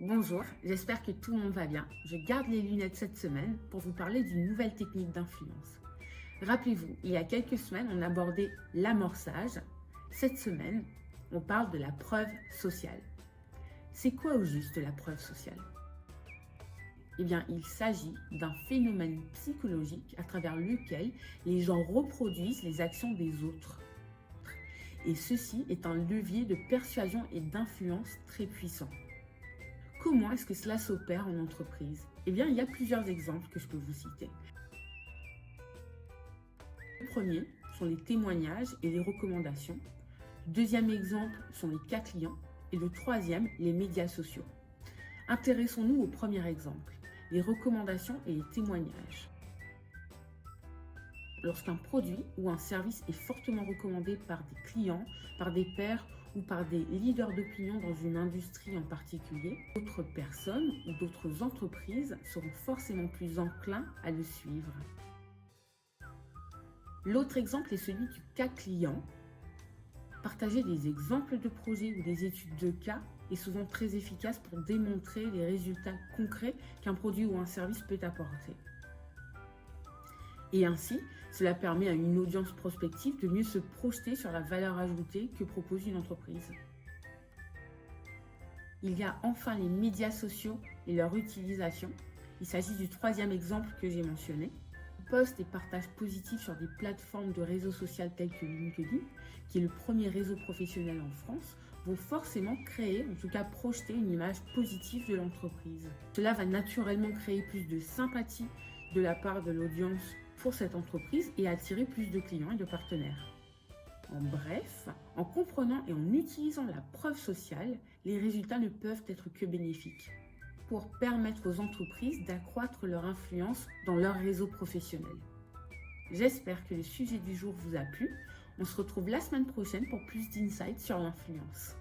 Bonjour, j'espère que tout le monde va bien. Je garde les lunettes cette semaine pour vous parler d'une nouvelle technique d'influence. Rappelez-vous, il y a quelques semaines, on abordait l'amorçage. Cette semaine, on parle de la preuve sociale. C'est quoi au juste la preuve sociale? Eh bien, il s'agit d'un phénomène psychologique à travers lequel les gens reproduisent les actions des autres. Et ceci est un levier de persuasion et d'influence très puissant. Comment est-ce que cela s'opère en entreprise? Eh bien, il y a plusieurs exemples que je peux vous citer. Le premier sont les témoignages et les recommandations. Le deuxième exemple sont les cas clients. Et le troisième, les médias sociaux. Intéressons-nous au premier exemple, les recommandations et les témoignages. Lorsqu'un produit ou un service est fortement recommandé par des clients, par des pairs ou par des leaders d'opinion dans une industrie en particulier, d'autres personnes ou d'autres entreprises seront forcément plus enclins à le suivre. L'autre exemple est celui du cas client. Partager des exemples de projets ou des études de cas est souvent très efficace pour démontrer les résultats concrets qu'un produit ou un service peut apporter. Et ainsi, cela permet à une audience prospective de mieux se projeter sur la valeur ajoutée que propose une entreprise. Il y a enfin les médias sociaux et leur utilisation. Il s'agit du troisième exemple que j'ai mentionné. Posts et partages positifs sur des plateformes de réseaux sociaux telles que LinkedIn, qui est le premier réseau professionnel en France, vont forcément créer, en tout cas projeter une image positive de l'entreprise. Cela va naturellement créer plus de sympathie de la part de l'audience pour cette entreprise et attirer plus de clients et de partenaires. En bref, en comprenant et en utilisant la preuve sociale, les résultats ne peuvent être que bénéfiques pour permettre aux entreprises d'accroître leur influence dans leur réseau professionnel. J'espère que le sujet du jour vous a plu. On se retrouve la semaine prochaine pour plus d'insights sur l'influence.